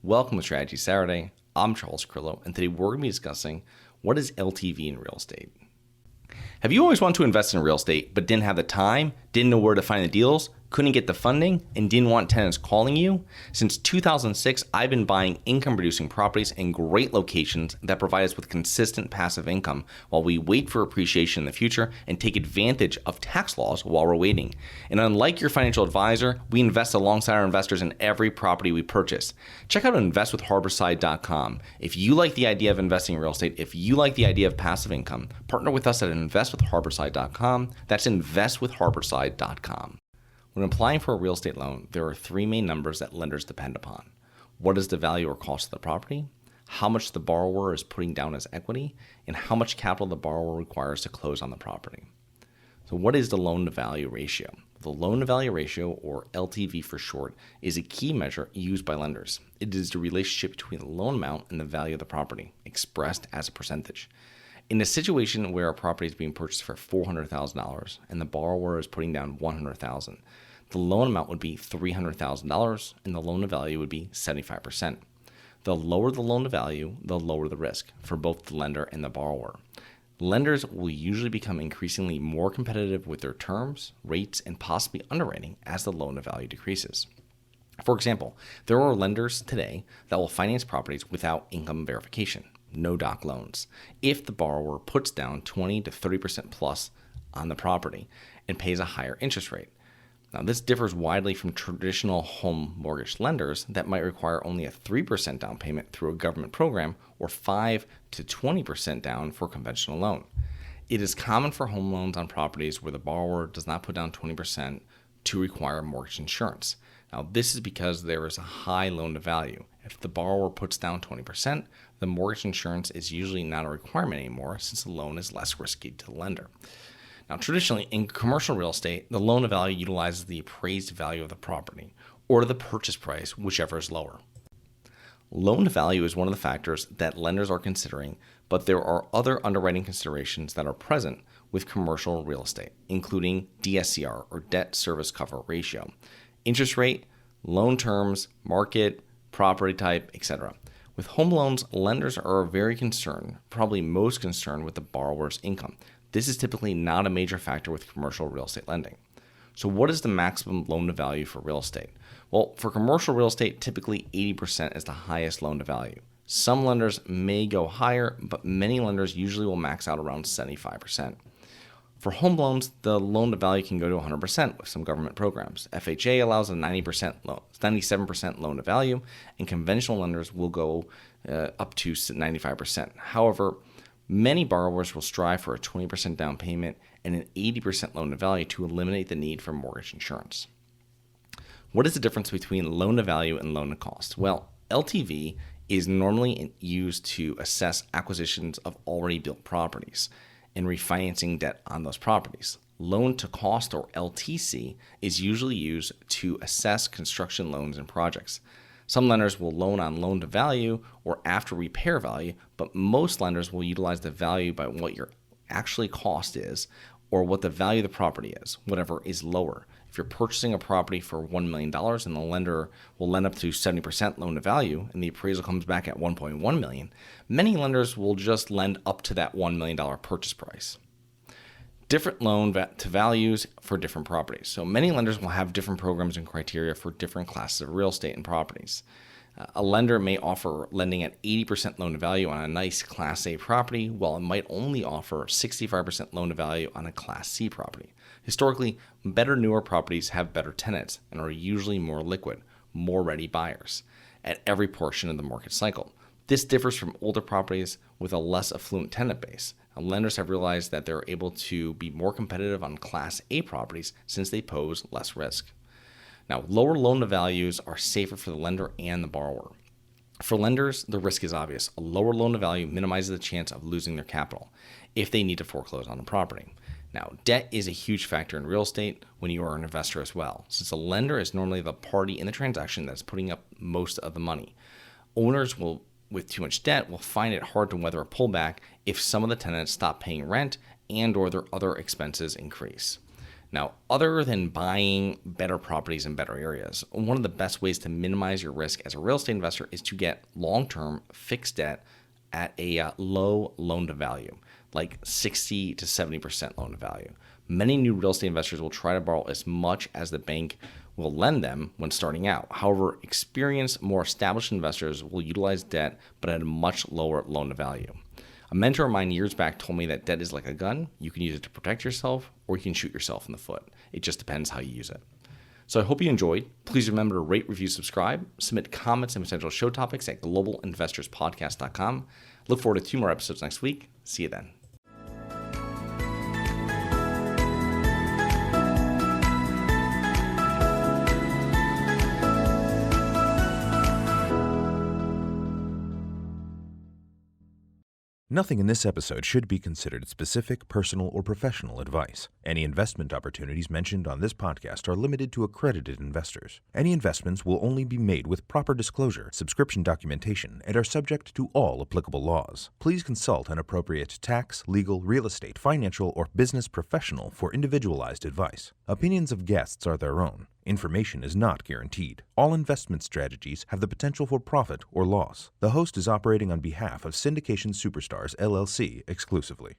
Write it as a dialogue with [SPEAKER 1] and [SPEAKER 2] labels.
[SPEAKER 1] Welcome to Strategy Saturday. I'm Charles Crillo, and today we're going to be discussing what is LTV in real estate. Have you always wanted to invest in real estate but didn't have the time, didn't know where to find the deals, couldn't get the funding, and didn't want tenants calling you? Since 2006, I've been buying income-producing properties in great locations that provide us with consistent passive income while we wait for appreciation in the future and take advantage of tax laws while we're waiting. And unlike your financial advisor, we invest alongside our investors in every property we purchase. Check out investwithharborside.com. If you like the idea of investing in real estate, if you like the idea of passive income, partner with us at investwithharborside.com. That's investwithharborside.com. When applying for a real estate loan, there are three main numbers that lenders depend upon. What is the value or cost of the property? How much the borrower is putting down as equity? And how much capital the borrower requires to close on the property. So what is the loan-to-value ratio? The loan-to-value ratio, or LTV for short, is a key measure used by lenders. It is the relationship between the loan amount and the value of the property, expressed as a percentage. In a situation where a property is being purchased for $400,000 and the borrower is putting down $100,000, the loan amount would be $300,000 and the loan to value would be 75%. The lower the loan to value, the lower the risk for both the lender and the borrower. Lenders will usually become increasingly more competitive with their terms, rates, and possibly underwriting as the loan to value decreases. For example, there are lenders today that will finance properties without income verification, no doc loans, if the borrower puts down 20 to 30% plus on the property and pays a higher interest rate. Now, this differs widely from traditional home mortgage lenders that might require only a 3% down payment through a government program or 5 to 20% down for a conventional loan. It is common for home loans on properties where the borrower does not put down 20% to require mortgage insurance. Now, this is because there is a high loan to value. If the borrower puts down 20%, the mortgage insurance is usually not a requirement anymore since the loan is less risky to the lender. Now, traditionally, in commercial real estate, the loan to value utilizes the appraised value of the property or the purchase price, whichever is lower. Loan to value is one of the factors that lenders are considering, but there are other underwriting considerations that are present with commercial real estate, including DSCR, or debt service cover ratio, interest rate, loan terms, market, property type, etc. With home loans, lenders are very concerned, probably most concerned with the borrower's income. This is typically not a major factor with commercial real estate lending. So what is the maximum loan to value for real estate? Well, for commercial real estate, typically 80% is the highest loan to value. Some lenders may go higher, but many lenders usually will max out around 75%. For home loans, the loan to value can go to 100% with some government programs. FHA allows a 97% loan to value, and conventional lenders will go up to 95%. However, many borrowers will strive for a 20% down payment and an 80% loan to value to eliminate the need for mortgage insurance. What is the difference between loan to value and loan to cost? Well, LTV is normally used to assess acquisitions of already built properties and refinancing debt on those properties. Loan to cost, or LTC, is usually used to assess construction loans and projects. Some lenders will loan on loan to value or after repair value, but most lenders will utilize the value by what your actually cost is or what the value of the property is, whatever is lower. If you're purchasing a property for $1 million and the lender will lend up to 70% loan to value and the appraisal comes back at $1.1 million, many lenders will just lend up to that $1 million purchase price. Different loan to values for different properties. So many lenders will have different programs and criteria for different classes of real estate and properties. A lender may offer lending at 80% loan to value on a nice Class A property, while it might only offer 65% loan to value on a Class C property. Historically, better newer properties have better tenants and are usually more liquid, more ready buyers at every portion of the market cycle. This differs from older properties with a less affluent tenant base. Lenders have realized that they're able to be more competitive on Class A properties since they pose less risk. Now, lower loan to values are safer for the lender and the borrower. For lenders, the risk is obvious. A lower loan to value minimizes the chance of losing their capital if they need to foreclose on a property. Now, debt is a huge factor in real estate when you are an investor as well, since a lender is normally the party in the transaction that's putting up most of the money. Owners with too much debt will find it hard to weather a pullback if some of the tenants stop paying rent and or their other expenses increase. Now, other than buying better properties in better areas, one of the best ways to minimize your risk as a real estate investor is to get long-term fixed debt at a low loan to value, like 60 to 70% loan to value. Many new real estate investors will try to borrow as much as the bank will lend them when starting out. However, experienced, more established investors will utilize debt, but at a much lower loan to value. A mentor of mine years back told me that debt is like a gun. You can use it to protect yourself, or you can shoot yourself in the foot. It just depends how you use it. So I hope you enjoyed. Please remember to rate, review, subscribe, submit comments and potential show topics at globalinvestorspodcast.com. Look forward to 2 more episodes next week. See you then.
[SPEAKER 2] Nothing in this episode should be considered specific, personal, or professional advice. Any investment opportunities mentioned on this podcast are limited to accredited investors. Any investments will only be made with proper disclosure, subscription documentation, and are subject to all applicable laws. Please consult an appropriate tax, legal, real estate, financial, or business professional for individualized advice. Opinions of guests are their own. Information is not guaranteed. All investment strategies have the potential for profit or loss. The host is operating on behalf of Syndication Superstars, LLC exclusively.